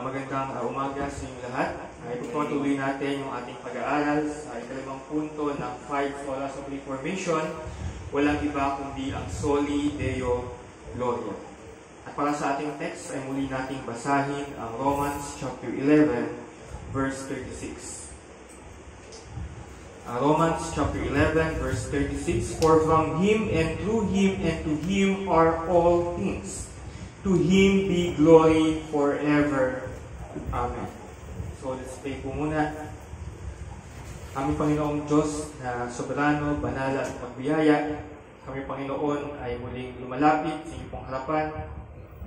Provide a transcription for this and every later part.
Magandang umaga sa inyong lahat. Ipagpatuloy natin yung ating pag-aaral sa ikalimang punto ng 5 Solas of Reformation. Walang iba kundi ang Soli Deo Gloria. At para sa ating text ay muli nating basahin ang Romans chapter 11 verse 36. Romans chapter 11 verse 36, For from Him and through Him and to Him are all things. To Him be glory forever. Amen. So let's pray po muna. Aming Panginoong Diyos na soberano, banal at magbiyaya, kami Panginoon ay muling lumalapit sa iyong pong harapan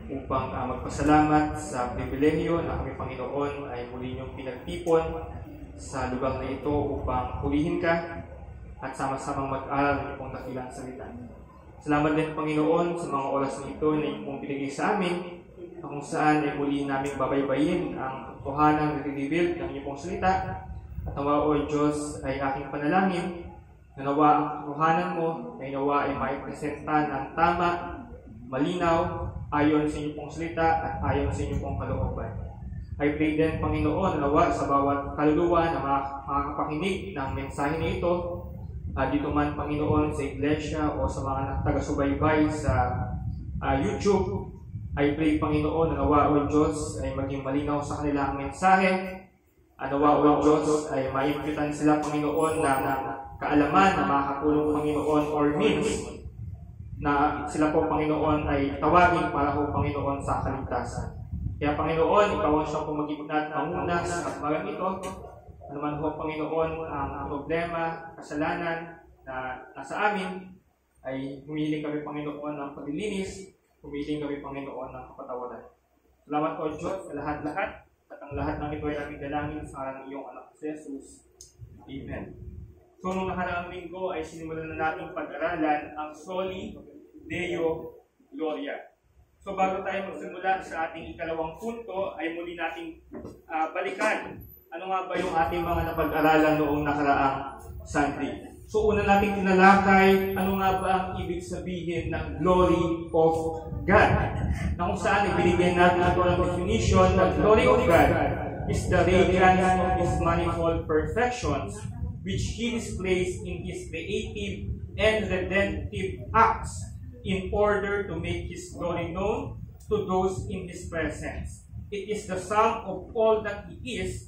upang magpasalamat sa pribilehyo na kami Panginoon ay muli niyong pinagtipon sa lugar na ito upang purihin ka at sama-samang mag-aral ng iyong dakilang salita. Salamat din Panginoon sa mga oras na ito na iyong pinigay sa amin na kung saan ay muli namin babaybayin ang totohanan na revealed ng iyong salita. At nawa o Diyos ay aking panalangin na nawa ang totohanan mo ay nawa ay maipresenta ng tama, malinaw, ayon sa iyong salita at ayon sa iyong kalooban. I pray din Panginoon nawa sa bawat kaluluwa na makakapakinig ng mensahe na ito, dito man Panginoon sa iglesia o sa mga taga-subaybay sa YouTube, I pray Panginoon na nawa o Diyos ay maging malinaw sa kanila ang mensahe. Nawa o Diyos ay maimpitan sila Panginoon ng kaalaman na makakatulong Panginoon or means na sila po Panginoon ay tawagin para po Panginoon sa kaligtasan. Kaya Panginoon, Ikaw ang siyang pumagignat na muna sa katmagang ito. Ano man po Panginoon ang problema, kasalanan na nasa amin, ay humihiling kami Panginoon ng paglilinis, humihiling kami Panginoon ng kapatawaran. Salamat po Diyos sa lahat-lahat, at ang lahat ng ito ay aming dalangin sa ngalan ng iyong anak si Jesus. Amen. So nung nakaraang linggo ay sinimulan na natin pag-aralan ang Soli Deo Gloria. So bago tayo magsimula sa ating ikalawang punto, ay muli nating balikan ano nga ba yung ating mga napag-aralan noong nakaraang Sunday? So una nating tinalakay, ano nga ba ang ibig sabihin ng glory of God? Na kung saan ibinigyan natin ito ang definition na glory of God is the radiance of His manifold perfections which He displays in His creative and redemptive acts in order to make His glory known to those in His presence. It is the sum of all that He is.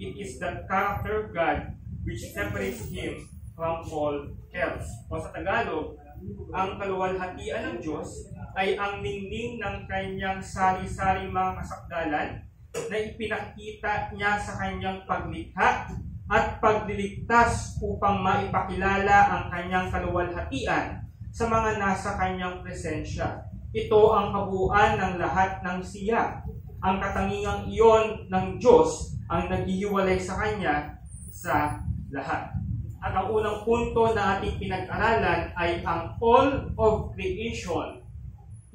It is the character of God which separates Him from all else. O sa Tagalog, ang kaluwalhatian ng Diyos ay ang ningning ng kanyang sari-saring mga kasakdalan na ipinakita niya sa kanyang paglikha at pagliligtas upang maipakilala ang kanyang kaluwalhatian sa mga nasa kanyang presensya. Ito ang kabuuan ng lahat ng siya. Ang katangingang iyon ng Diyos ang naghihiwalay sa Kanya sa lahat. At ang unang punto na ating pinag-aralan ay ang all of creation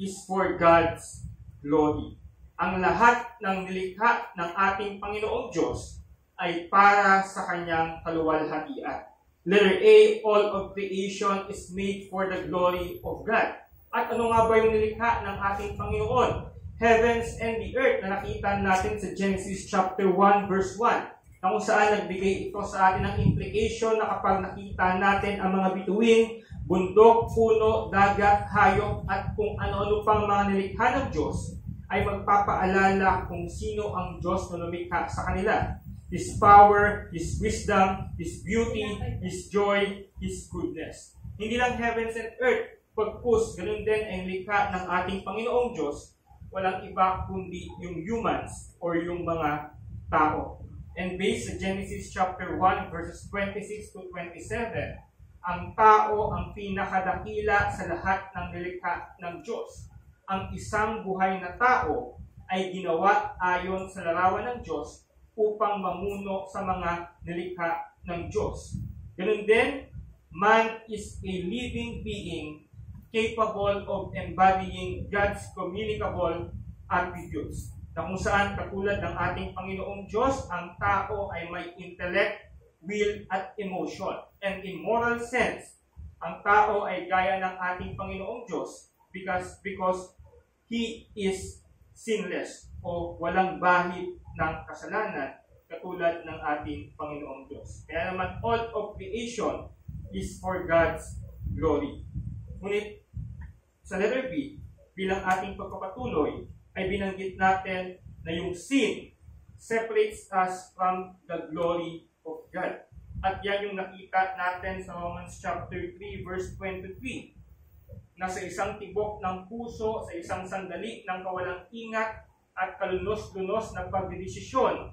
is for God's glory. Ang lahat ng nilikha ng ating Panginoong Diyos ay para sa Kanyang kaluwalhatian. Letter A, all of creation is made for the glory of God. At ano nga ba yung nilikha ng ating Panginoon? Heavens and the earth na nakita natin sa Genesis chapter 1 verse 1, na kung saan nagbigay ito sa atin ng implication na kapag nakita natin ang mga bituin, bundok, puno, dagat, hayop at kung ano-ano pang mga nilikha ng Diyos, ay magpapaalala kung sino ang Diyos na lumikha sa kanila. His power, His wisdom, His beauty, His joy, His goodness. Hindi lang heavens and earth, pagpus, ganun din ang likha ng ating Panginoong Diyos, walang iba kundi yung humans or yung mga tao. And based sa Genesis chapter 1 verses 26 to 27, ang tao ang pinakadakila sa lahat ng nilikha ng Diyos. Ang isang buhay na tao ay ginawa ayon sa larawan ng Diyos upang mamuno sa mga nilikha ng Diyos. Ganun din, man is a living being capable of embodying God's communicable attributes. Na kung saan katulad ng ating Panginoong Diyos, ang tao ay may intellect, will, at emotion. And in moral sense, ang tao ay gaya ng ating Panginoong Diyos because He is sinless o walang bahid ng kasalanan katulad ng ating Panginoong Diyos. Kaya naman, all of creation is for God's glory. Ngunit sa letter B, bilang ating pagpapatuloy, ay binanggit natin na yung sin separates us from the glory of God. At yan yung nakita natin sa Romans chapter 3 verse 23, na sa isang tibok ng puso, sa isang sandali ng kawalang ingat at kalunos-lunos na pagdedesisyon,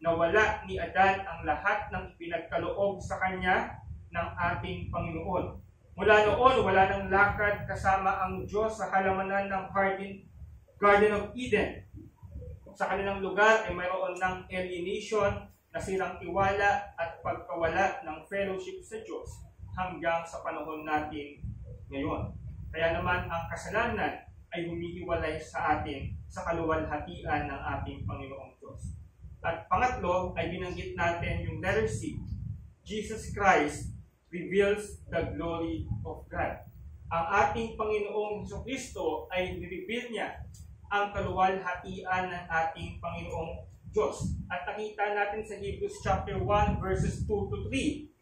nawala ni Adan ang lahat ng ipinagkaloob sa kanya ng ating Panginoon. Mula noon, wala nang lakad kasama ang Diyos sa halamanan ng Garden of Eden. Sa kanilang lugar ay mayroon ng alienation, nasirang tiwala at pagkawala ng fellowship sa Diyos hanggang sa panahon natin ngayon. Kaya naman ang kasalanan ay humihiwalay sa atin sa kaluwalhatian ng ating Panginoong Diyos. At pangatlo ay binanggit natin yung letter C. Jesus Christ reveals the glory of God. Ang ating Panginoong Jesucristo ay nireveal niya ang kaluwalhatian ng ating Panginoong Diyos. At nakita natin sa Hebrews chapter 1 verses 2 to 3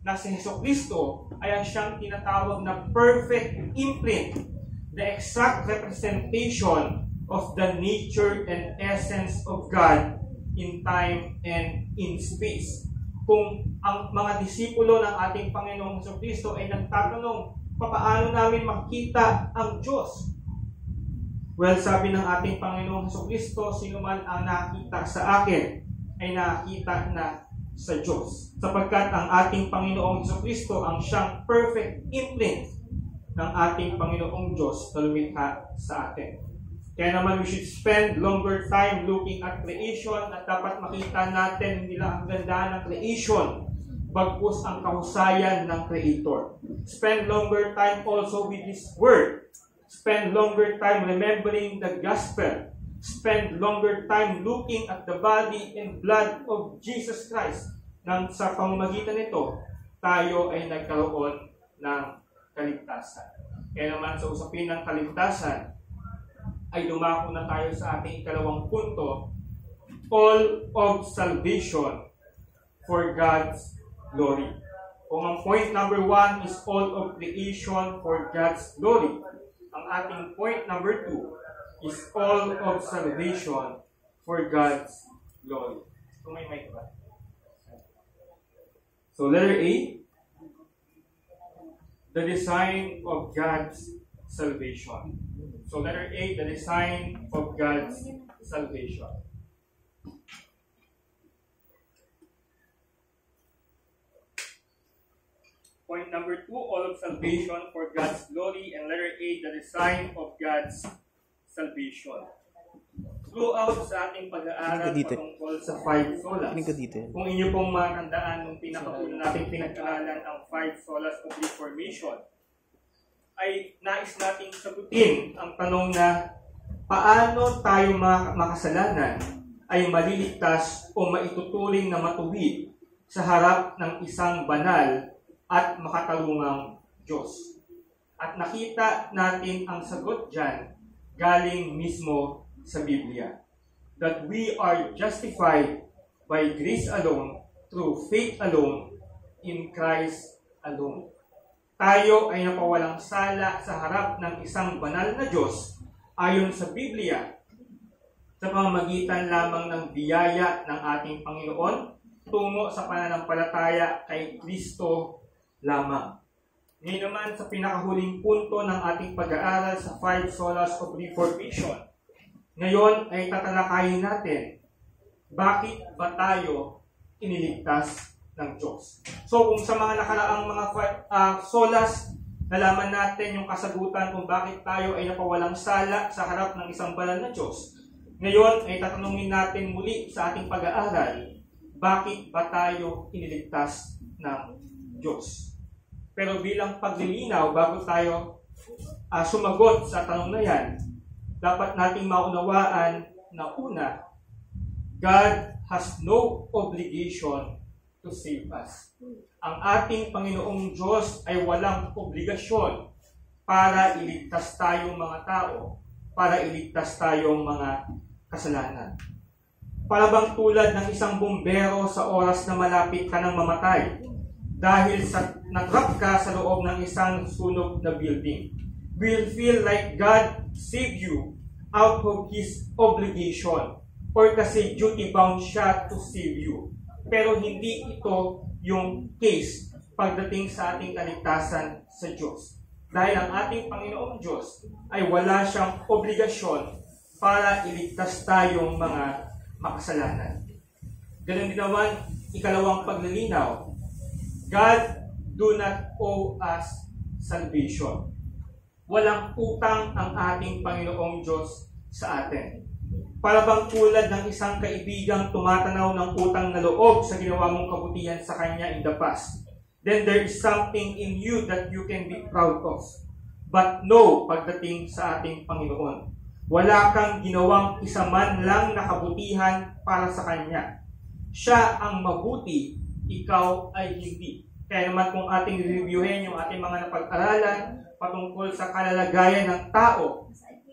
na si Jesucristo ay ang siyang tinatawag na perfect imprint, the exact representation of the nature and essence of God in time and in space. Kung ang mga disipulo ng ating Panginoong Jesucristo ay nagtatanong, paano namin makita ang Diyos? Well, sabi ng ating Panginoong Jesucristo, sino man ang nakita sa akin ay nakita na sa Diyos. Sapagkat ang ating Panginoong Jesucristo ang siyang perfect imprint ng ating Panginoong Diyos na lumikha sa atin. Kaya naman we should spend longer time looking at creation at dapat makita natin nila ang ganda ng creation bagkus ang kahusayan ng Creator. Spend longer time also with His Word. Spend longer time remembering the Gospel. Spend longer time looking at the body and blood of Jesus Christ. Nang sa pamamagitan nito, tayo ay nagkaroon ng kaligtasan. Kaya naman sa usapin ng kaligtasan, ay dumako na tayo sa ating ikalawang punto, all of salvation for God's glory. Kung ang point number 1 is all of creation for God's glory, ang ating point number 2 is all of salvation for God's glory. Kung may mic ba? So letter A, the design of God's salvation. So letter A, the design of God's salvation. Point number 2, all of salvation for God's glory. And letter A, the design of God's salvation. Throughout sa ating pag-aaral patungkol sa 5 solas, kung inyo pong matandaan nung pinakauna natin pinag-aaralan ang 5 solas of Reformation, ay nais nating sagutin ang tanong na paano tayo makasalanan ay maliligtas o maituturing na matuwid sa harap ng isang banal at makatarungang Diyos. At nakita natin ang sagot dyan galing mismo sa Biblia. That we are justified by grace alone, through faith alone, in Christ alone. Tayo ay napawalang sala sa harap ng isang banal na Diyos ayon sa Biblia sa pamamagitan lamang ng biyaya ng ating Panginoon tungo sa pananampalataya kay Kristo lamang. Ngayon naman sa pinakahuling punto ng ating pag-aaral sa 5 solas of Reformation. Ngayon ay tatalakayin natin, bakit ba tayo iniligtas ng Diyos? So kung sa mga nakaraang mga solas, nalaman natin yung kasagutan kung bakit tayo ay napawalang sala sa harap ng isang banal na Diyos. Ngayon ay tatanungin natin muli sa ating pag-aaral, bakit ba tayo iniligtas ng Diyos? Pero bilang paglilinaw, bago tayo sumagot sa tanong na yan, dapat nating maunawaan na una, God has no obligation to save us. Ang ating Panginoong Diyos ay walang obligasyon para iligtas tayong mga tao para iligtas tayong mga kasalanan. Para bang tulad ng isang bumbero sa oras na malapit ka ng mamatay dahil sa natrap ka sa loob ng isang sunog na building. Will feel like God saved you out of His obligation or kasi duty-bound siya to save you. Pero hindi ito yung case pagdating sa ating kaligtasan sa Diyos. Dahil ang ating Panginoong Diyos ay wala siyang obligasyon para iligtas tayong mga makasalanan. Ganun din naman, ikalawang paglilinaw, God do not owe us salvation. Walang utang ang ating Panginoong Diyos sa atin. Para bang tulad ng isang kaibigang tumatanaw ng utang na loob sa ginawa mong kabutihan sa kanya in the past, then there is something in you that you can be proud of. But no, pagdating sa ating Panginoon, wala kang ginawang isa man lang na kabutihan para sa Kanya. Siya ang mabuti, ikaw ay hindi. Kaya naman kung ating reviewin yung ating mga napag-aralan patungkol sa kalalagayan ng tao,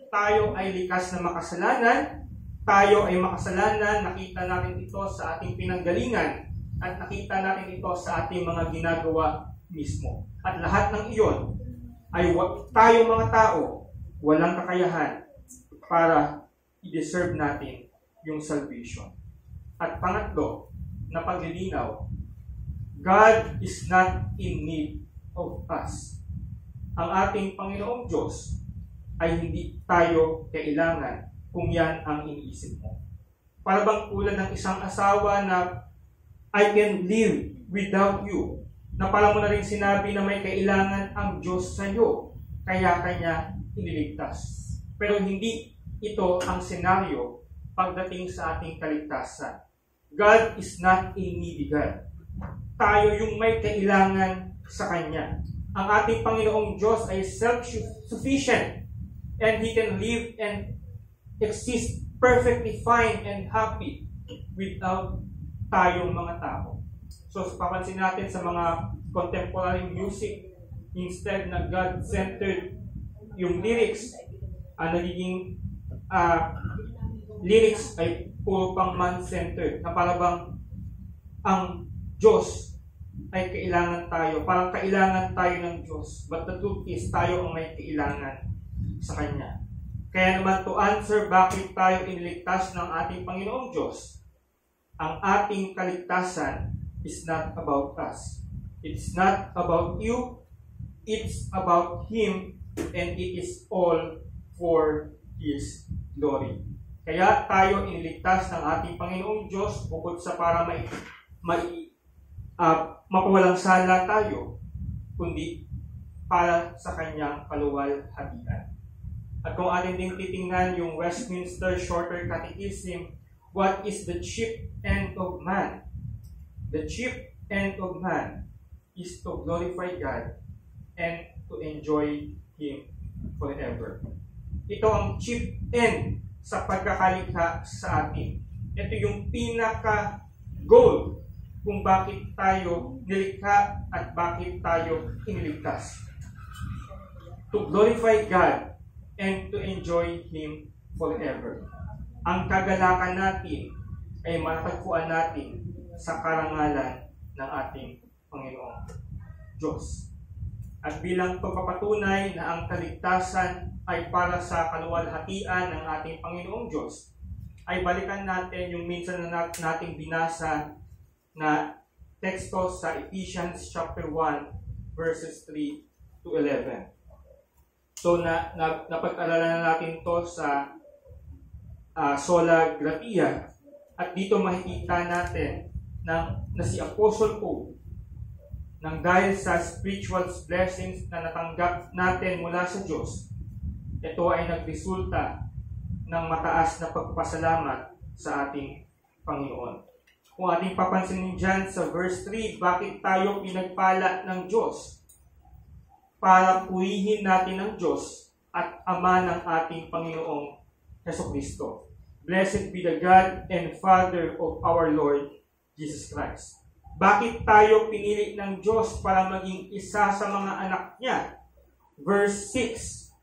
tayo ay likas na makasalanan, tayo ay makasalanan, nakita natin ito sa ating pinanggalingan, at nakita natin ito sa ating mga ginagawa mismo. At lahat ng iyon ay tayo mga tao, walang kakayahan para i-deserve natin yung salvation. At pangatlo, na paglilinaw, God is not in need of us. Ang ating Panginoong Diyos ay hindi tayo kailangan kung yan ang iniisip mo. Para bang tulad ng isang asawa na I can live without you, na pala mo na rin sinabi na may kailangan ang Diyos sa iyo, kaya Kanya iniligtas. Pero hindi ito ang senaryo pagdating sa ating kaligtasan. God is not a needy God. Tayo yung may kailangan sa Kanya. Ang ating Panginoong Diyos ay self-sufficient and He can live and exist perfectly fine and happy without tayong mga tao. So, papansin natin sa mga contemporary music, instead na God-centered yung lyrics, nagiging lyrics ay puro pang man-centered, na parang ang Diyos ay kailangan tayo, parang kailangan tayo ng Diyos, but the truth is tayo ang may kailangan sa Kanya. Kaya naman to answer bakit tayo iniligtas ng ating Panginoong Diyos, ang ating kaligtasan is not about us. It's not about you, it's about Him, and it is all for His glory. Kaya tayo iniligtas ng ating Panginoong Diyos bukod sa para mapawalang sala tayo, kundi para sa Kanyang kaluwalhatian. At kung atin din titingnan yung Westminster Shorter Catechism, what is the chief end of man? The chief end of man is to glorify God and to enjoy Him forever. Ito ang chief end sa pagkakalikha sa atin. Ito yung pinaka-goal kung bakit tayo nilikha at bakit tayo iniligtas. To glorify God and to enjoy Him forever. Ang kagalakan natin ay matatagpuan natin sa karangalan ng ating Panginoong Diyos. At bilang pagpapatunay na ang kaligtasan ay para sa kaluwalhatian ng ating Panginoong Diyos, ay balikan natin yung minsan na nating binasa na teksto sa Ephesians chapter 1 verses 3 to 11. So napag-aralan na natin to sa Sola Gratia, at dito makikita natin na si Apostle Paul, nang dahil sa spiritual blessings na natanggap natin mula sa Diyos, ito ay nagresulta ng mataas na pagpasalamat sa ating Panginoon. Kung ating papansinin dyan sa verse 3, bakit tayo pinagpala ng Diyos? Para purihin natin ang Diyos at Ama ng ating Panginoong Jesucristo. Blessed be the God and Father of our Lord Jesus Christ. Bakit tayo pinili ng Diyos para maging isa sa mga anak niya? Verse 6,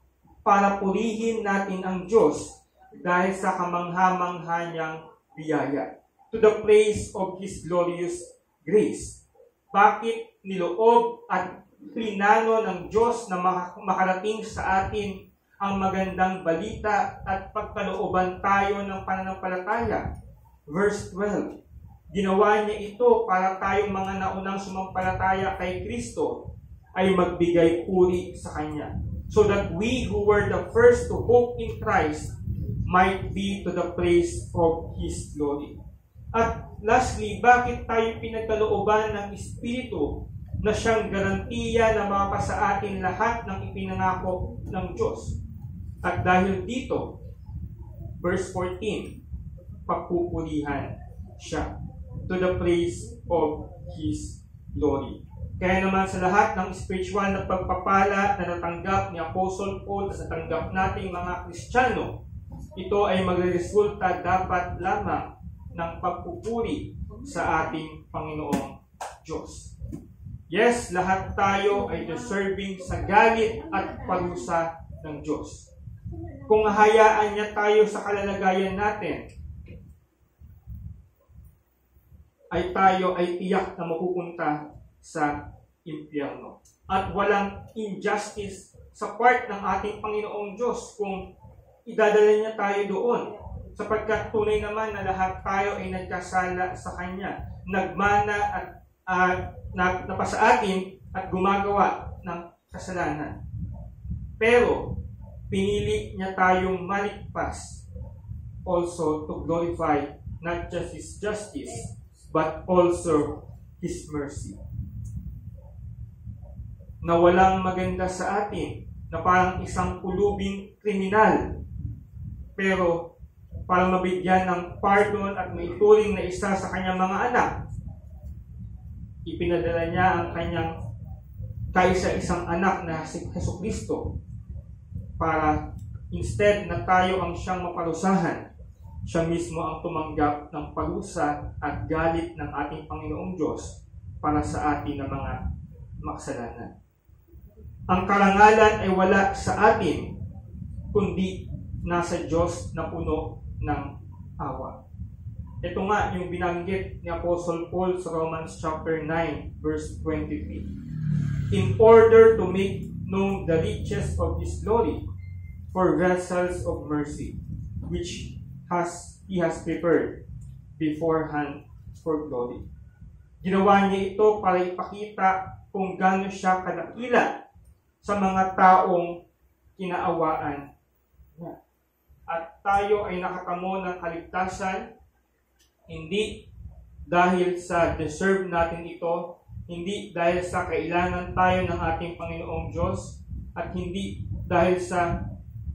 para purihin natin ang Diyos dahil sa kamangha-mangha niyang biyaya, to the praise of His glorious grace. Bakit niloob at plinano ng Diyos na makarating sa atin ang magandang balita at pagkalooban tayo ng pananampalataya? Verse 12, ginawa niya ito para tayong mga naunang sumampalataya kay Kristo ay magbigay puri sa Kanya, so that we who were the first to hope in Christ might be to the praise of His glory. At lastly, bakit tayo pinagkalooban ng Espiritu na siyang garantiya na mapasa atin lahat ng ipinangako ng Diyos? At dahil dito, verse 14, papupurihan siya, to the praise of His glory. Kaya naman sa lahat ng spiritual na pagpapala na natanggap ni Apostle Paul at natanggap nating mga Kristiyano, ito ay magresulta dapat lamang ng pagpupuri sa ating Panginoong Diyos. Yes, lahat tayo ay deserving sa galit at parusa ng Diyos. Kung hayaan niya tayo sa kalalagayan natin, ay tayo ay tiyak na mapupunta sa impyerno. At walang injustice sa part ng ating Panginoong Diyos kung idadala niya tayo doon, sapagkat tunay naman na lahat tayo ay nagkasala sa Kanya, nagmana at napasa atin at gumagawa ng kasalanan. Pero pinili niya tayong maligpas, also to glorify not just His justice but also His mercy. Na walang maganda sa atin, na parang isang kulubing kriminal, pero para mabigyan ng pardon at maituring na isa sa kanyang mga anak, ipinadala niya ang kanyang kaisa-isang anak na si Jesucristo para instead na tayo ang siyang maparusahan, siya mismo ang tumanggap ng parusa at galit ng ating Panginoong Diyos para sa atin na mga makasalanan. Ang karangalan ay wala sa atin, kundi nasa Diyos na puno ng awa. Ito nga yung binanggit ni Apostle Paul sa Romans chapter 9, verse 23. In order to make known the riches of His glory for vessels of mercy, which He has prepared beforehand for glory. Ginawa niya ito para ipakita kung gaano siya kadakila sa mga taong kinaawaan niya. At tayo ay nakatamo ng kaligtasan, hindi dahil sa deserve natin ito, hindi dahil sa kailangan tayo ng ating Panginoong Diyos, at hindi dahil sa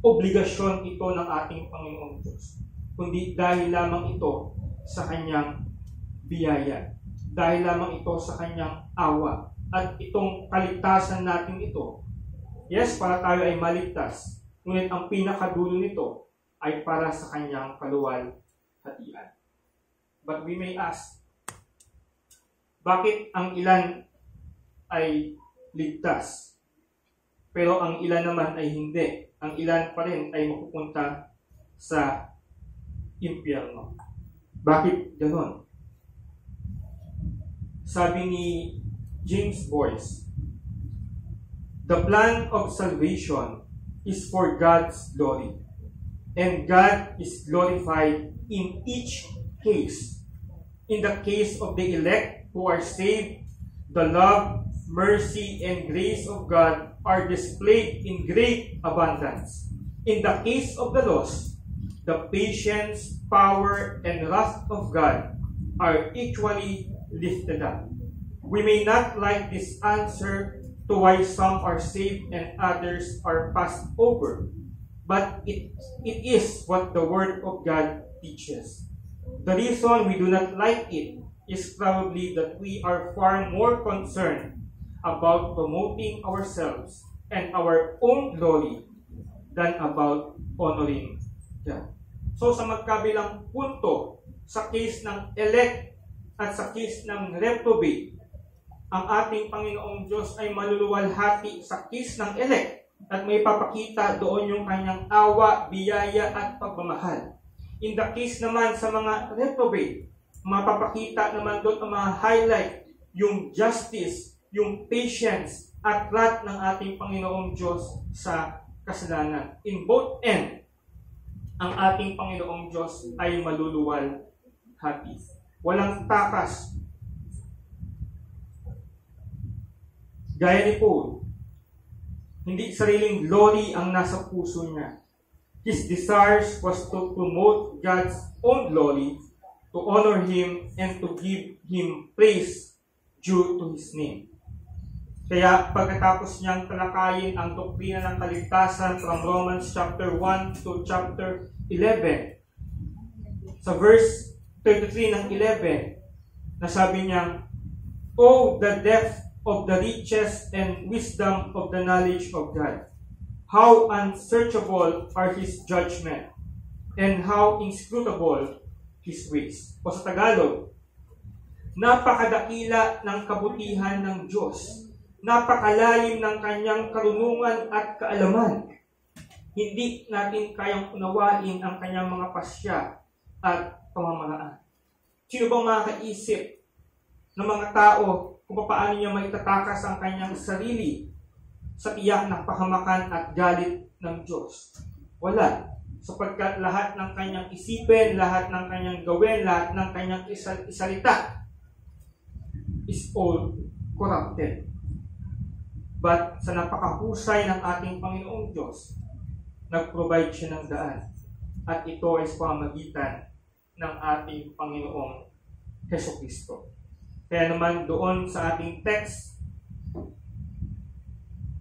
obligasyon ito ng ating Panginoong Diyos, kundi dahil lamang ito sa Kanyang biyaya, dahil lamang ito sa Kanyang awa. At itong kaligtasan natin ito, yes, para tayo ay maligtas, ngunit ang pinakadulo nito ay para sa Kanyang kaluwalhatian. But we may ask, bakit ang ilan ay ligtas, pero ang ilan naman ay hindi? Ang ilan pa rin ay mapupunta sa impyerno. Bakit ganoon? Sabi ni James Boyce, the plan of salvation is for God's glory, and God is glorified in each case. In the case of the elect who are saved, the love, mercy, and grace of God are displayed in great abundance. In the case of the lost, the patience, power, and wrath of God are equally lifted up. We may not like this answer to why some are saved and others are passed over, but it is what the Word of God teaches. The reason we do not like it is probably that we are far more concerned about promoting ourselves and our own glory than about honoring God. So sa magkabilang punto, sa case ng elect at sa case ng reprobate, ang ating Panginoong Diyos ay maluluwalhati sa case ng elect At may papakita doon yung kanyang awa, biyaya at pagmamahal. In the case naman sa mga reprobate, mapapakita naman doon ang mga highlight, yung justice, yung patience, at wrath ng ating Panginoong Diyos sa kasalanan. In both end, ang ating Panginoong Diyos ay maluluwal hati. Walang takas. Gaya ni Paul, hindi sariling glory ang nasa puso niya. His desires was to promote God's own glory, to honor Him, and to give Him praise due to His name. Kaya pagkatapos niyang talakayin ang doktrina ng kaligtasan from Romans chapter 1 to chapter 11, sa verse 33 ng 11, nasabi niya, "Oh, the depth of the riches and wisdom of the knowledge of God. How unsearchable are His judgment, and how inscrutable His ways." O sa Tagalog, napakadakila ng kabutihan ng Diyos. Napakalalim ng kanyang karunungan at kaalaman. Hindi natin kayang unawain ang kanyang mga pasya at pamamaraan. Sino bang makakaisip ng mga tao kung paano niya maitatakas ang kanyang sarili sa tiyak ng pahamakan at galit ng Diyos? Wala. Sapagkat lahat ng kanyang isipin, lahat ng kanyang gawin, lahat ng kanyang isalita is all corrupted. But sa napakahusay ng ating Panginoong Diyos, nag-provide siya ng daan. At ito ay sa pamamagitan ng ating Panginoong Jesucristo. Kaya naman doon sa ating text,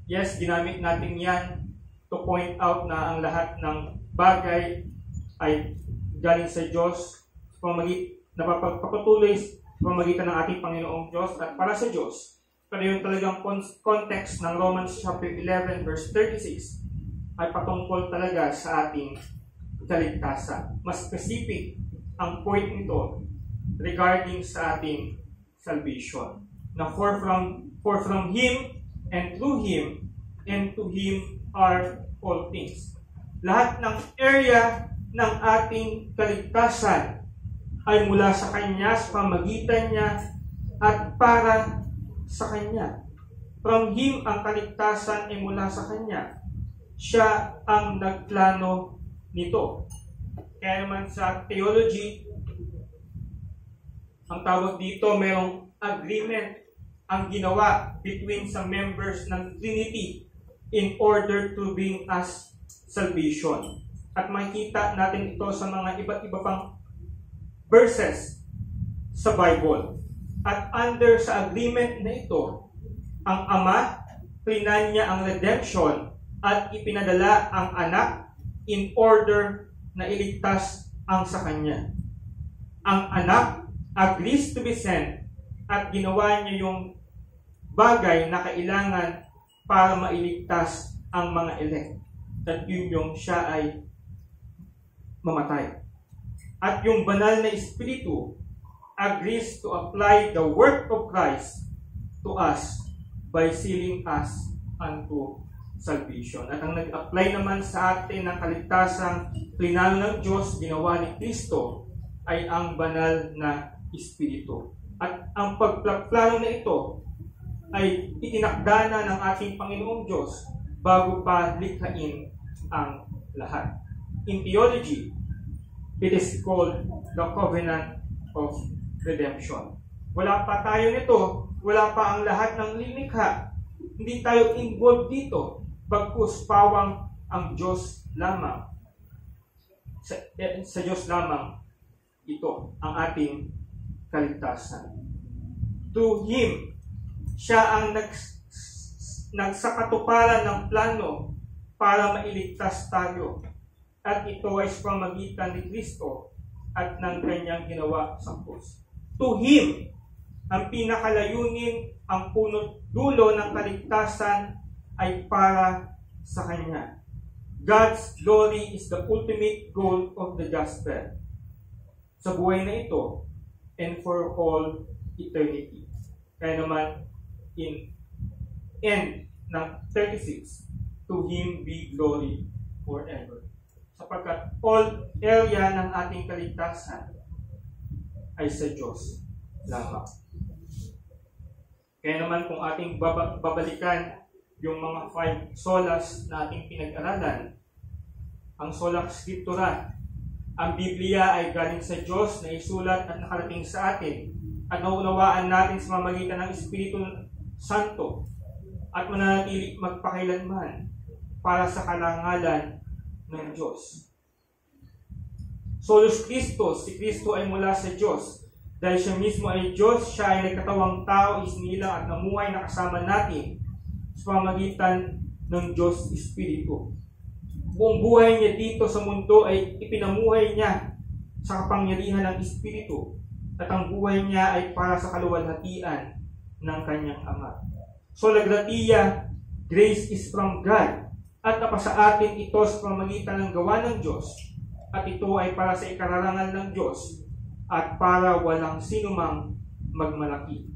yes, ginamit natin yan to point out na ang lahat ng bagay ay galing sa Diyos, napapatuloy sa pamamagitan ng ating Panginoong Diyos at para sa Diyos. Pero yung talagang context ng Romans chapter 11 verse 36 ay patungkol talaga sa ating kaligtasan. Mas specific ang point nito regarding sa ating salvation. Na for from Him and through Him and to Him are all things. Lahat ng area ng ating kaligtasan ay mula sa Kanya, sa pamagitan niya, at para sa Kanya. From Him ang kaligtasan ay mula sa Kanya. Siya ang nagplano nito. Kaya naman sa theology, ang tawag dito, mayroong agreement ang ginawa between sa members ng Trinity in order to bring us salvation. At makikita natin ito sa mga iba't iba pang verses sa Bible. At under sa agreement na ito, ang Ama, plinan niya ang redemption at ipinadala ang anak in order na iligtas ang sa Kanya. Ang anak agrees to be sent at ginawa niya yung bagay na kailangan para mailigtas ang mga elect. At yun yung siya ay mamatay. At yung banal na Espiritu agrees to apply the work of Christ to us by sealing us unto salvation. At ang nag-apply naman sa atin ng kaligtasang plinano ng Diyos, ginawa ni Kristo, ay ang banal na Espiritu. At ang pagplano na ito ay itinakda na ng ating Panginoong Diyos bago pa likhain ang lahat. In theology, it is called the covenant of redemption. Wala pa tayo nito, wala pa ang lahat ng lilikha. Hindi tayo involved dito, bagkus pawang ang Diyos lamang. Sa Diyos lamang ito ang ating kaligtasan. To Him, siya ang nagsakatuparan ng plano para mailigtas tayo. At ito ay sa pamamagitan ni Kristo at ng kanyang ginawa sa krus. To Him, ang pinakalayunin, ang punot dulo ng kaligtasan ay para sa Kanya. God's glory is the ultimate goal of the gospel. Sa buhay na ito, and for all eternity. Kaya naman, in end ng 36, to Him be glory forever. Sapagkat all area ng ating kaligtasan ay sa Diyos lamang. Kaya naman kung ating babalikan yung mga 5 solas na ating pinag-aralan, ang sola scriptura, ang Biblia ay galing sa Diyos na isulat at nakarating sa atin at naunawaan natin sa mamagitan ng Espiritu Santo at mananatili magpakailanman para sa karangalan ng Diyos. Solus Christus, si Kristo ay mula sa Diyos. Dahil siya mismo ay Diyos, siya ay nagkatawang tao, isinilang at namuhay na kasama natin sa pamamagitan ng Diyos Espiritu. Buong buhay niya dito sa mundo ay ipinamuhay niya sa kapangyarihan ng Espiritu at ang buhay niya ay para sa kaluwalhatian ng kanyang Ama. Sola Gratia, grace is from God at napasa atin ito sa pamamagitan ng gawa ng Diyos at ito ay para sa ikararangal ng Diyos at para walang sinumang magmalaki.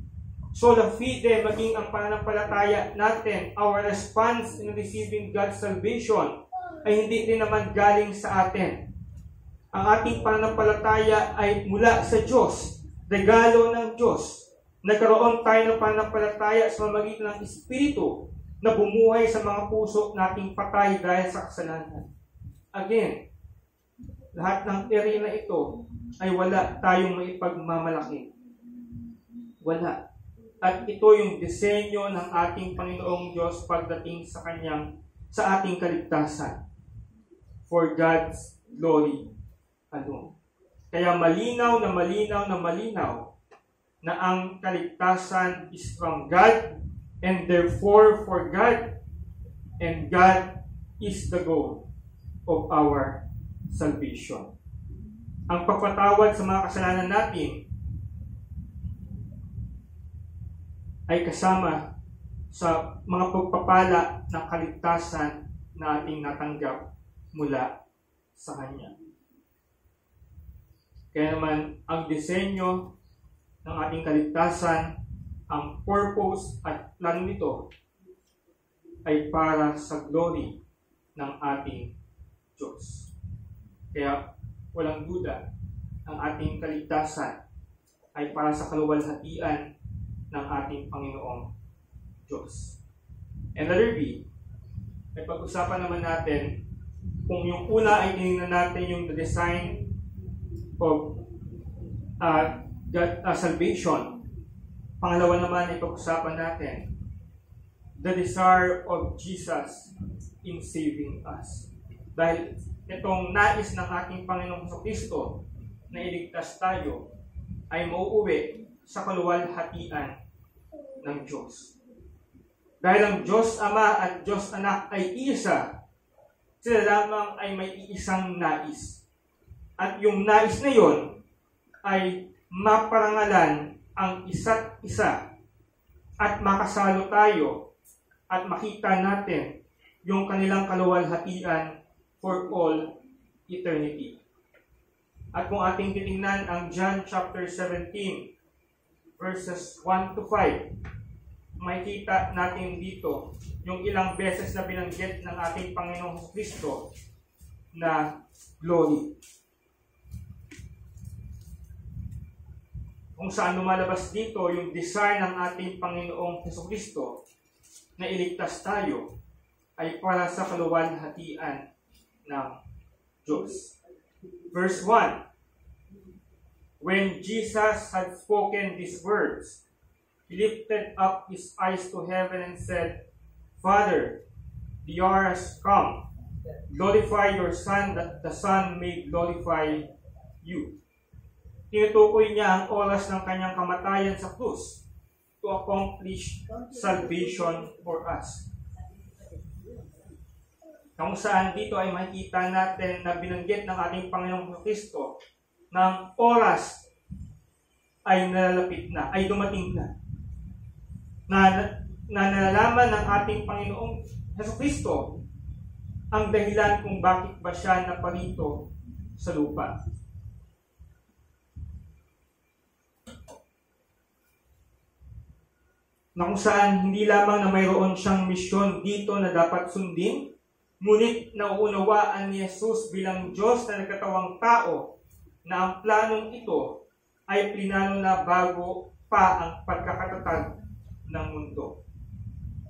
Sola fide, maging ang pananampalataya natin, our response in receiving God's salvation, ay hindi rin naman galing sa atin. Ang ating pananampalataya ay mula sa Diyos, regalo ng Diyos. Nagkaroon tayo ng pananampalataya sa pamamagitan ng Espiritu na bumuhay sa mga puso nating patay dahil sa kasalanan. Again, lahat ng area na ito ay wala tayong maipagmamalaki. Wala. At ito yung disenyo ng ating Panginoong Diyos pagdating sa ating kaligtasan. For God's glory alone. Kaya malinaw na ang kaligtasan is from God and therefore for God, and God is the goal of our salvation. Ang pagpatawad sa mga kasalanan natin ay kasama sa mga pagpapala ng kaligtasan na ating natanggap mula sa Kanya. Kaya naman, ang disenyo ng ating kaligtasan, ang purpose at plano nito ay para sa glory ng ating Diyos. Kaya, walang duda, ang ating kaligtasan ay para sa kaluwalhatian ng ating Panginoong Diyos. And letter B, ay pag-usapan naman natin kung yung una ay tinignan natin yung the design of salvation. Pangalawa naman ay pag-usapan natin the desire of Jesus in saving us. Dahil itong nais ng ating Panginoong Kristo na iligtas tayo ay mauuwi sa kaluwalhatian ng Diyos. Dahil ang Diyos Ama at Diyos Anak ay isa, sila lamang ay may iisang nais. At yung nais na yon ay maparangalan ang isa't isa at makasalo tayo at makita natin yung kanilang kaluwalhatian for all eternity. At kung ating titingnan ang John chapter 17, verses 1 to 5, makikita natin dito yung ilang beses na binanggit ng ating Panginoong Kristo na glory. Kung saan lumalabas dito yung desire ng ating Panginoong Kristo na iligtas tayo ay para sa kaluwalhatian ng Diyos. Verse 1, when Jesus had spoken these words, he lifted up his eyes to heaven and said, Father, the hour has come. Glorify your Son, that the Son may glorify you. Tinutukoy niya ang oras ng kanyang kamatayan sa krus to accomplish salvation for us. Kung saan dito ay makikita natin na binanggit ng ating Panginoong Kristo ng oras ay nalalapit na, ay dumating na. Na nalalaman ng ating Panginoong Kristo ang dahilan kung bakit ba siya naparito sa lupa. na kung saan hindi lamang na mayroon siyang misyon dito na dapat sundin, ngunit nauunawaan ni Jesus bilang Diyos na nagkatawang tao na ang planong ito ay plinano na bago pa ang pagkakatatag ng mundo.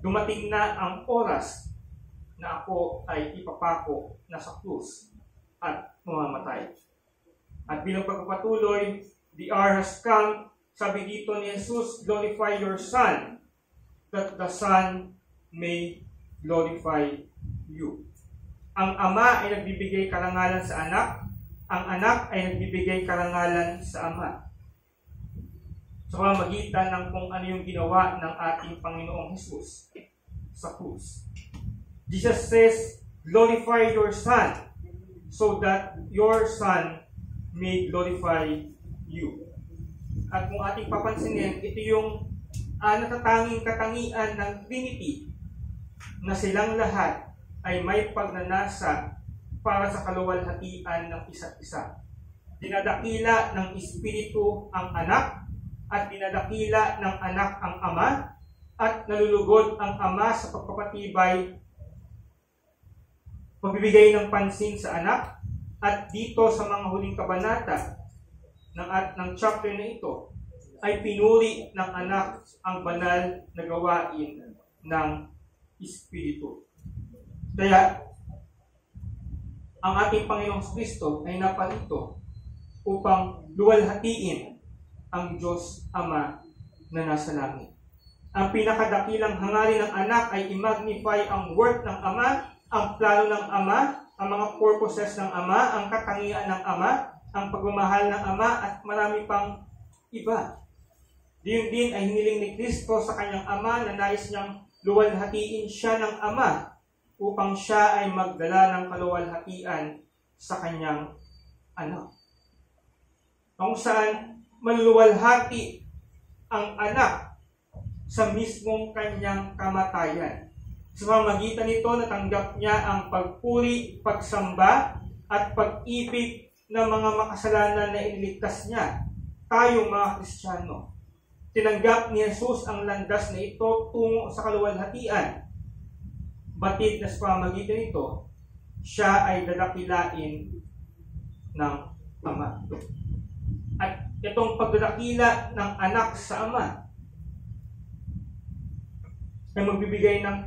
Dumating na ang oras na ako ay ipapako na sa krus at mamamatay. At bilang pagpapatuloy, the hour has come, sabi dito ni Jesus, glorify your Son, that the Son may glorify you. Ang Ama ay nagbibigay karangalan sa Anak, ang Anak ay nagbibigay karangalan sa Ama. Sa pamamagitan ng kung ano yung ginawa ng ating Panginoong Jesus sa krus. Jesus says, glorify your Son, so that your Son may glorify you. At kung ating papansinin, ito yung natatanging katangian ng Trinity na silang lahat ay may pagnanasa para sa kaluwalhatian ng isa't isa. Dinadakila ng Espiritu ang Anak at dinadakila ng Anak ang Ama at nalulugod ang Ama sa pagpapatibay, pagbibigay ng pansin sa Anak. At dito sa mga huling kabanata ng chapter na ito ay pinuri ng Anak ang banal na gawain ng Espiritu. Kaya ang ating Panginoong Kristo ay naparito upang luwalhatiin ang Diyos Ama na nasa langit. Ang pinakadakilang hangarin ng Anak ay i-magnify ang work ng Ama, ang plano ng Ama, ang mga purposes ng Ama, ang katangian ng Ama, ang pagmamahal ng Ama, at marami pang iba. Diyon din ay hiniling ni Kristo sa kanyang Ama na nais niyang luwalhatiin siya ng Ama upang siya ay magdala ng kaluwalhatian sa kanyang Anak. Kung saan maluluwalhati ang Anak sa mismong kanyang kamatayan. Sa pamamagitan nito, natanggap niya ang pagpuri, pagsamba, at pag-ibig ng mga makasalanan na iniligtas niya, tayong mga Kristiyano. Tinanggap ni Jesus ang landas na ito tungo sa kaluwalhatian. Batid na sa pamamagitan nito, siya ay dadakilain ng Ama. At itong pagdadakila ng Anak sa Ama ay magbibigay ng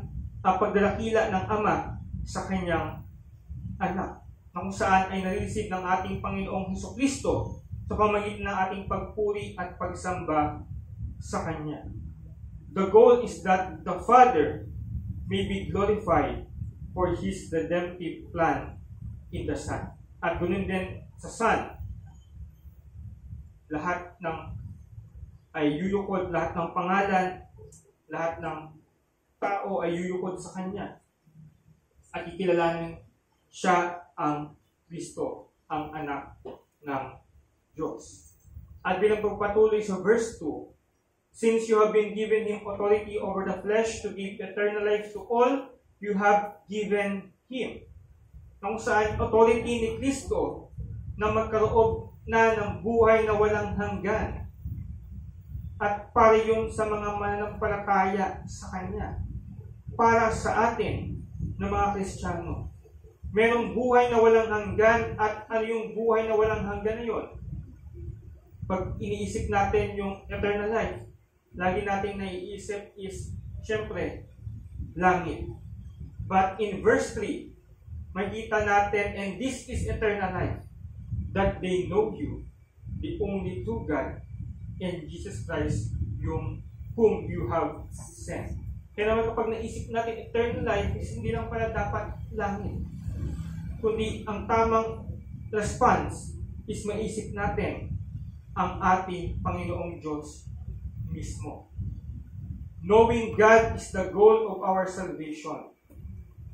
pagdadakila ng Ama sa kanyang Anak, na kung saan ay nare-receive ng ating Panginoong Hesukristo sa pamamagitan ng ating pagpuri at pagsamba sa Kanya. The goal is that the Father may be glorified for His redemptive plan in the Son. At ganoon din sa Son, lahat ng ay yuyukod, lahat ng pangalan, lahat ng tao ay yuyukod sa Kanya at ikilalanin siya ang Kristo, ang Anak ng Diyos. At bilang pagpatuloy sa verse 2, since you have been given Him authority over the flesh to give eternal life to all, you have given Him. Kung saan authority ni Kristo na magkaroon na ng buhay na walang hanggan. At para yun sa mga mananampalataya sa Kanya. Para sa atin na mga Kristiyano. Merong buhay na walang hanggan, at ano yung buhay na walang hanggan na yun? Pag iniisip natin yung eternal life, lagi natin naiisip is, syempre, langit. But in verse 3, makita natin, and this is eternal life, that they know you, the only true God, and Jesus Christ, whom you have sent. Kaya naman kapag naisip natin eternal life, is hindi lang pala dapat langit. Kundi ang tamang response is maisip natin ang ating Panginoong Diyos mismo. Knowing God is the goal of our salvation.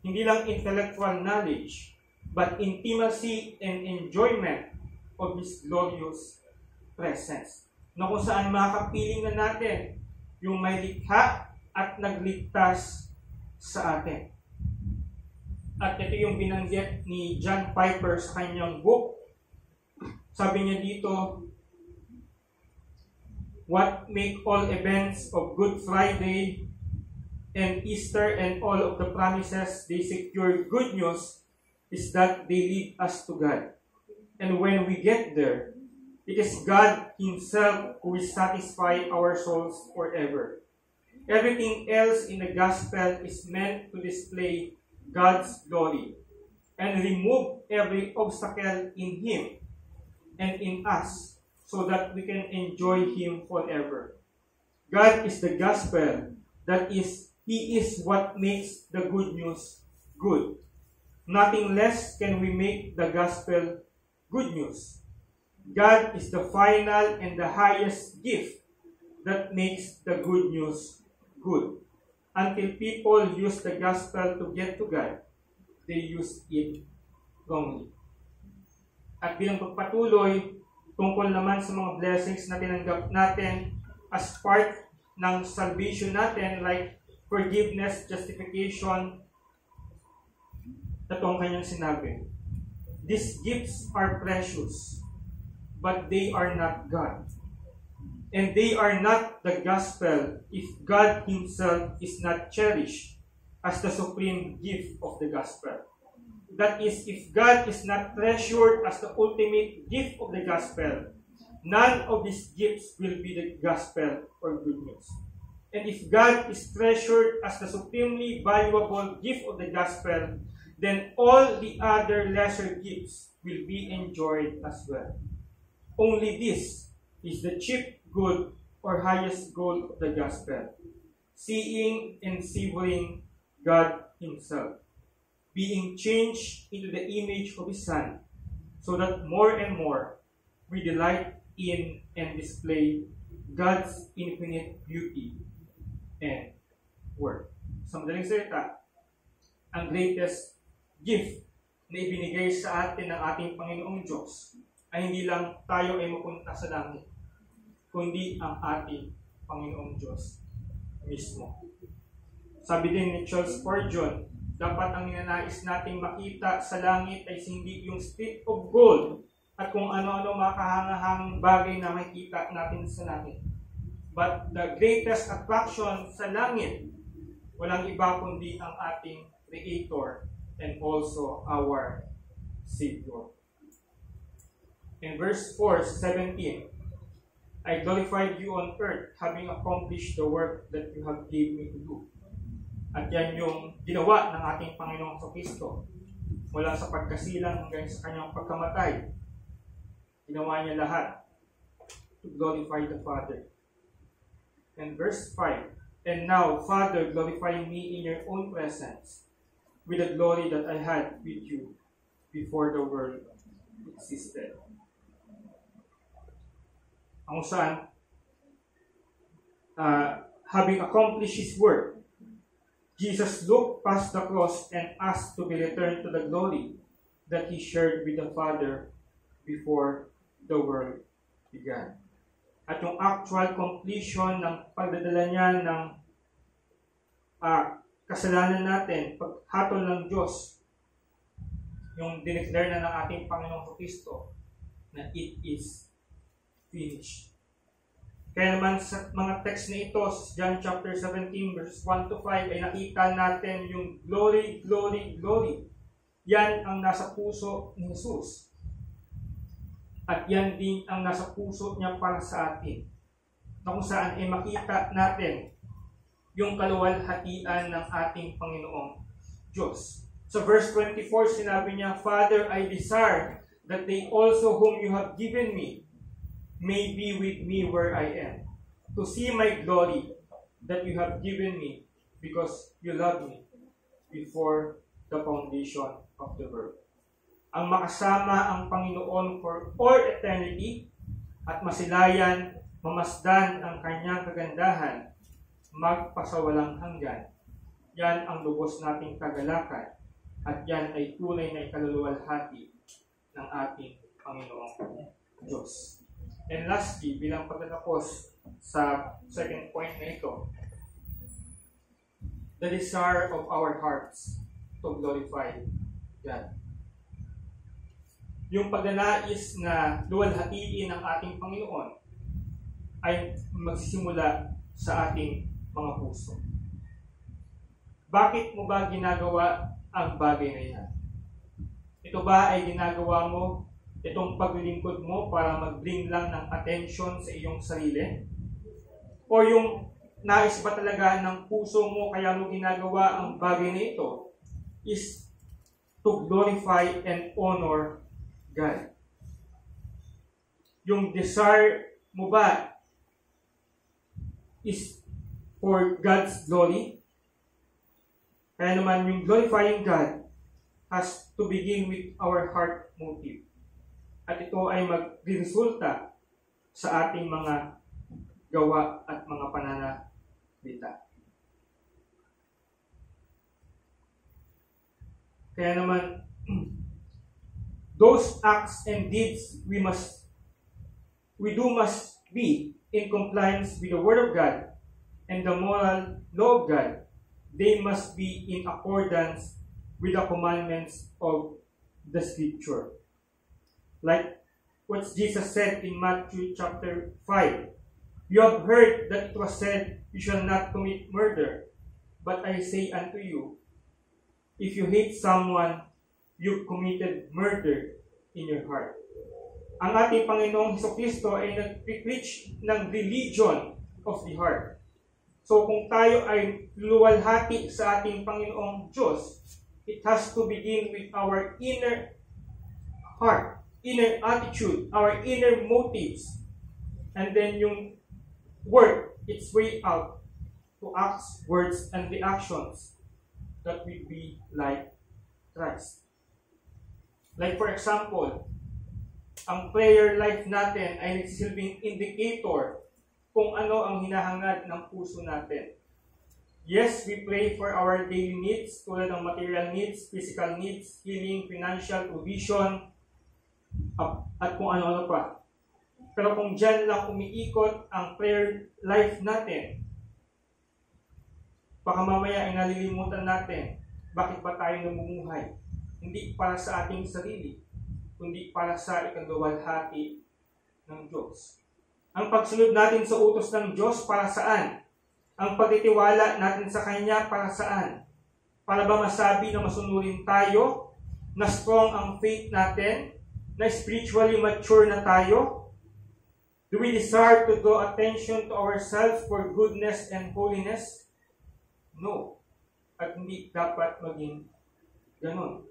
Hindi lang intellectual knowledge, but intimacy and enjoyment of His glorious presence. Na kung saan makapiling na natin yung may likha at nagligtas sa atin. At ito yung binanggit ni John Piper sa kanyang book. Sabi niya dito, What make all events of Good Friday and Easter and all of the promises they secure good news is that they lead us to God. And when we get there, it is God Himself who will satisfy our souls forever. Everything else in the gospel is meant to display God's glory and remove every obstacle in Him and in us so that we can enjoy Him forever. God is the gospel, that is, He is what makes the good news good. Nothing less can we make the gospel good news. God is the final and the highest gift that makes the good news good. Until people use the gospel to get to God, they use it wrongly. At bilang pagpatuloy, tungkol naman sa mga blessings na tinanggap natin as part ng salvation natin, like forgiveness, justification, ito ang kanyang sinabi. These gifts are precious, but they are not God. And they are not the gospel if God Himself is not cherished as the supreme gift of the gospel. That is, if God is not treasured as the ultimate gift of the gospel, none of these gifts will be the gospel or good news. And if God is treasured as the supremely valuable gift of the gospel, then all the other lesser gifts will be enjoyed as well. Only this is the chief good or highest goal of the gospel, seeing and savoring God Himself, being changed into the image of His Son, so that more and more we delight in and display God's infinite beauty and worth. Sa madaling salita, ang greatest gift na ibinigay sa atin ng ating Panginoong Diyos ay hindi lang tayo ay mapunta sa langit, kundi ang ating Panginoong Diyos mismo. Sabi din ni Charles Spurgeon, dapat ang ninanais nating makita sa langit ay hindi yung street of gold at kung ano-ano makahangahang bagay na makita natin sa langit. But the greatest attraction sa langit, walang iba kundi ang ating Creator and also our Savior. In verse 4:17, I glorified you on earth, having accomplished the work that you have gave me to do. At yan yung ginawa ng ating Panginoong Kristo. Mula sa pagkasilang hanggang sa kanyang pagkamatay, ginawa niya lahat to glorify the Father. And verse 5, and now, Father, glorify me in your own presence with the glory that I had with you before the world existed. Ang saan, having accomplished His work, Jesus looked past the cross and asked to be returned to the glory that He shared with the Father before the world began. At yung actual completion ng pagdadala niya ng kasalanan natin, paghatol ng Diyos, yung dineclare na ng ating Panginoong Kristo na it is finished. Kaya naman sa mga text na ito, John chapter 17 verse 1 to 5, ay nakita natin yung glory, glory, glory. Yan ang nasa puso ni Jesus. At yan din ang nasa puso niya para sa atin. Na kung saan ay makita natin yung kaluwalhatian ng ating Panginoong Diyos. Sa verse 24, sinabi niya, Father, I desire that they also whom you have given me may be with me where I am, to see my glory that you have given me, because you love me before the foundation of the world. Ang makasama ang Panginoon for all eternity at masilayan, mamasdan ang kanyang kagandahan, magpasawalang hanggan. Yan ang lubos nating kagalakan at yan ay tunay na ikaluluwalhati ng ating Panginoong Diyos. And lastly, bilang pagtatapos sa second point na ito, the desire of our hearts to glorify God. Yung pagnanais na luwalhatiin ng ating Panginoon ay magsisimula sa ating mga puso. Bakit mo ba ginagawa ang bagay na yan? Ito ba ay ginagawa mo, itong paglilingkod mo para mag-bring lang ng attention sa iyong sarili? O yung nais ba talaga ng puso mo kaya mo ginagawa ang bagay na ito is to glorify and honor God? Yung desire mo ba is for God's glory? Kaya naman yung glorifying God has to begin with our heart motive. At ito ay magresulta sa ating mga gawa at mga pananalita. Kaya naman, those acts and deeds must be in compliance with the Word of God and the moral law of God. They must be in accordance with the commandments of the Scripture. Like what Jesus said in Matthew chapter 5. You have heard that it was said, you shall not commit murder. But I say unto you, if you hate someone, you've committed murder in your heart. Ang ating Panginoong Hesukristo ay nag-preach ng religion of the heart. So kung tayo ay luwalhati sa ating Panginoong Diyos, it has to begin with our inner heart, inner attitude, our inner motives. And then yung work its way out to acts, words, and the actions that will be like Christ. Like for example, ang prayer life natin ay nagsisilbing indicator kung ano ang hinahangad ng puso natin. Yes, we pray for our daily needs, tulad ng material needs, physical needs, healing, financial provision, at kung ano-ano pa. Pero kung dyan lang umiikot ang prayer life natin, baka mamaya ay nalilimutan natin bakit ba tayo namumuhay. Hindi para sa ating sarili, kundi para sa ikaluwalhati ng Diyos. Ang pagsunod natin sa utos ng Diyos para saan? Ang pagtitiwala natin sa Kanya para saan? Para ba masabi na masunurin tayo, na strong ang faith natin, na spiritually mature na tayo? Do we desire to draw attention to ourselves for goodness and holiness? No. At hindi dapat maging ganon.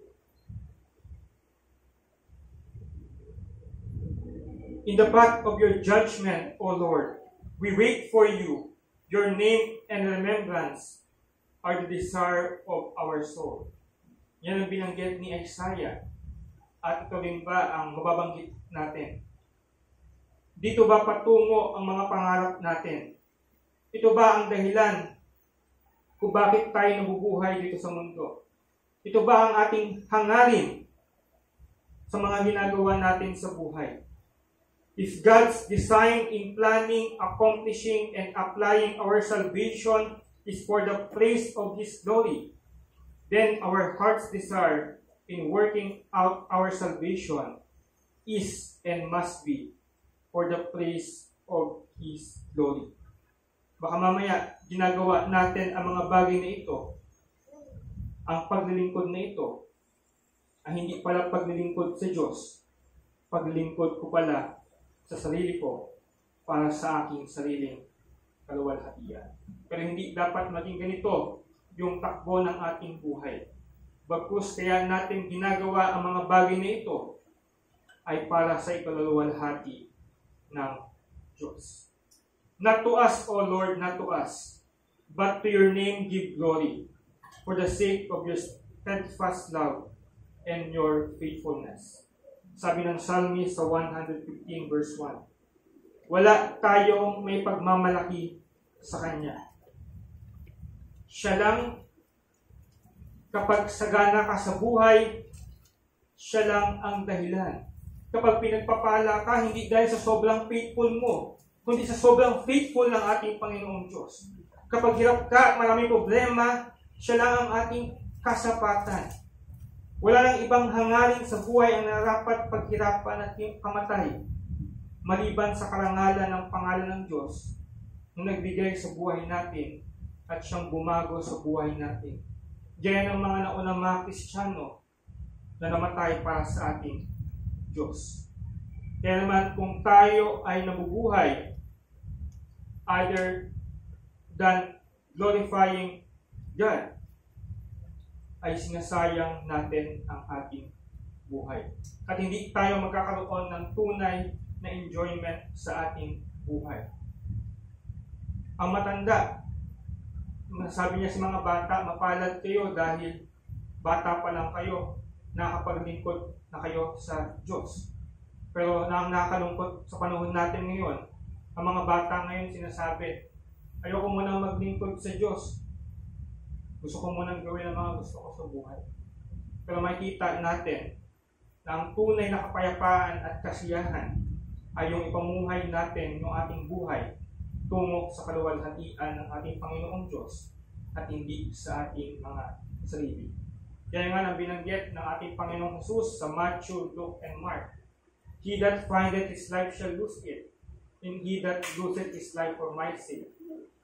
In the path of your judgment, O Lord, we wait for you. Your name and remembrance are the desire of our soul. Yan ang binanggit ni Isaiah. At ito rin ba ang mababanggit natin? Dito ba patungo ang mga pangarap natin? Ito ba ang dahilan kung bakit tayo nabubuhay dito sa mundo? Ito ba ang ating hangarin sa mga ginagawa natin sa buhay? If God's design in planning, accomplishing, and applying our salvation is for the praise of His glory, then our heart's desire in working out our salvation is and must be for the praise of His glory. Baka mamaya, ginagawa natin ang mga bagay na ito, ang paglilingkod na ito, ay hindi pala paglilingkod sa Diyos. Paglilingkod ko pala sa sarili ko para sa aking sariling kaluwalhatian. Pero hindi dapat maging ganito yung takbo ng ating buhay. Bagkus kaya natin ginagawa ang mga bagay na ito ay para sa ikaluwalhati ng Diyos. Not to us, O Lord, not to us, but to your name give glory, for the sake of your steadfast love and your faithfulness. Sabi ng Psalmist sa 115 verse 1. Wala tayong may pagmamalaki sa Kanya. Siya lang, kapag sagana ka sa buhay, siya lang ang dahilan. Kapag pinagpapala ka, hindi dahil sa sobrang faithful mo, kundi sa sobrang faithful ng ating Panginoong Diyos. Kapag hirap ka at maraming problema, siya lang ang ating kasapatan. Wala nang ibang hangarin sa buhay ang narapat paghirapan at kamatay, maliban sa karangalan ng pangalan ng Diyos na nagbigay sa buhay natin at siyang bumago sa buhay natin. Gaya ng mga naunang mga Kristiyano na namatay para sa ating Diyos. Kaya naman kung tayo ay nabubuhay other than glorifying God, ay sinasayang natin ang ating buhay. At hindi tayo magkakaroon ng tunay na enjoyment sa ating buhay. Ang matanda, sabi niya sa mga bata, mapalad kayo dahil bata pa lang kayo, nakapaglingkod na kayo sa Diyos. Pero nakakalungkot sa panahon natin ngayon, ang mga bata ngayon sinasabi, ayoko munang maglingkod sa Diyos. Gusto ko munang gawin ang mga gusto ko sa buhay. Pero makikita natin na ang tunay na kapayapaan at kasiyahan ay yung ipamuhay natin yung ating buhay tungo sa kaluwalhatian ng ating Panginoong Diyos at hindi sa ating mga sarili. Kaya nga nang binanggit ng ating Panginoong Jesus sa Matthew, Luke, and Mark, "He that findeth his life shall lose it, and he that loseth his life for my sake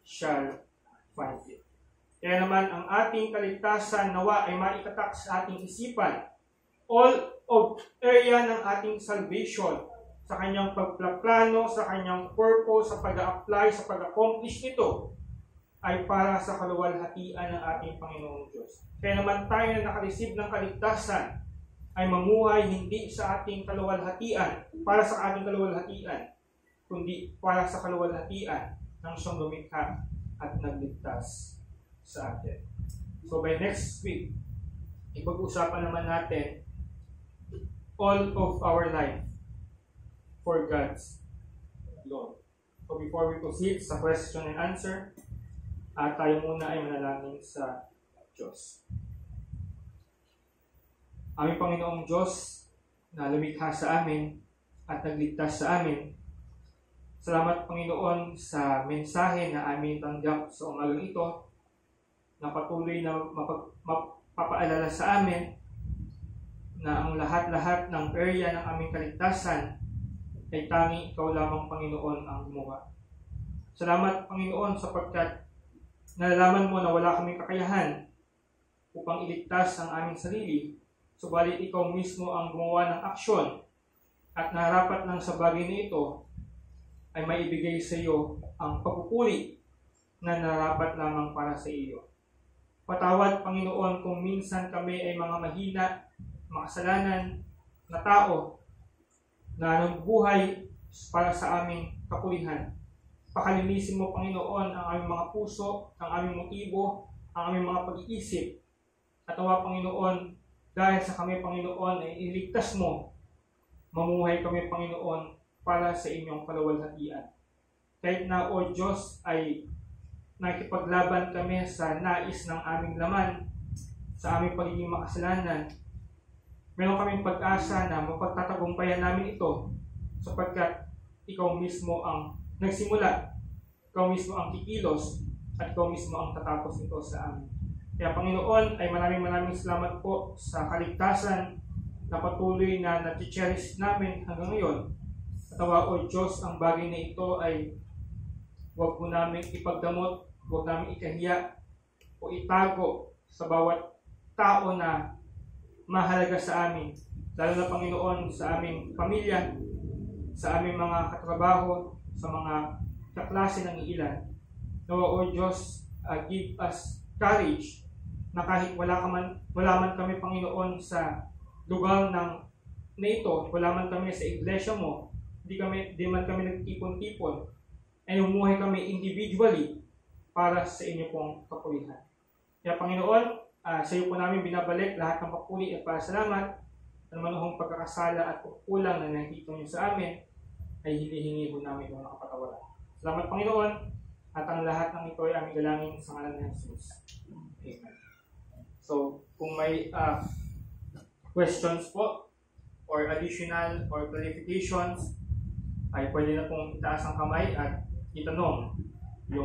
shall find it." Kaya naman ang ating kaligtasan nawa ay maitatak sa ating isipan. All of area ng ating salvation, sa kanyang pagplano, sa kanyang purpose, sa pag-a-apply, sa pag-accomplish nito, ay para sa kaluwalhatian ng ating Panginoong Diyos. Kaya naman tayo na nakareceive ng kaligtasan ay mamuhay hindi sa ating kaluwalhatian, para sa ating kaluwalhatian, kundi para sa kaluwalhatian ng siyang lumikha at nagligtas sa atin. So by next week, ipag-usapan naman natin all of our life for God's glory. So before we proceed sa question and answer, tayo muna ay manalangin sa Diyos. Aming Panginoong Diyos na lumikha sa amin at nagligtas sa amin, salamat Panginoon sa mensahe na aming tanggap sa umagang ito, na patuloy na mapapaalala sa amin na ang lahat-lahat ng area ng aming kaligtasan ay tanging Ikaw lamang Panginoon ang gumawa. Salamat Panginoon sapagkat nalalaman mo na wala kaming kakayahan upang iligtas ang aming sarili, subalit Ikaw mismo ang gumawa ng aksyon at narapat lang sa bagay na ito ay maibigay sa iyo ang pagpupuri na narapat lamang para sa iyo. Patawad, Panginoon, kung minsan kami ay mga mahina, makasalanan na tao na nabubuhay para sa aming kapulihan. Pakalinisin mo, Panginoon, ang aming mga puso, ang aming motibo, ang aming mga pag-iisip. At nawa, Panginoon, dahil sa kami, Panginoon, ay iligtas mo, mamuhay kami, Panginoon, para sa inyong kaluwalhatian. Kahit na, O Diyos, ay nakikipaglaban kami sa nais ng aming laman, sa aming pagiging makasalanan, meron kaming pag-asa na mapagtatagumpayan namin ito sapagkat Ikaw mismo ang nagsimula, Ikaw mismo ang kikilos, at Ikaw mismo ang tatapos ito sa amin. Kaya Panginoon, ay maraming salamat po sa kaligtasan na patuloy na nati-cherish namin hanggang ngayon. At nawa, O Diyos, ang bagay na ito ay huwag mo namin ipagdamot, huwag namin ikahiya o itago sa bawat tao na mahalaga sa amin. Lalo na, Panginoon, sa aming pamilya, sa aming mga katrabaho, sa mga kaklase ng ilan. Nawa, O Diyos, give us courage na kahit wala man kami, Panginoon, sa lugar na ito, wala man kami sa iglesia mo, di man kami nagtipon-tipon, ay umuhay kami individually para sa inyo pong kapulihan. Kaya Panginoon, sa iyo po namin binabalik lahat ng papuri at pasalamat. Ano man ang pagkakasala at pagkulang na nakikita niyo sa amin, ay hinihingi po namin ng nakapatawaran. Salamat Panginoon, at ang lahat ng ito ay aming dalangin sa ngalan ng Jesus. Amen. So, kung may questions po, or additional or clarifications, ay pwede na pong itaas ang kamay at itanong yung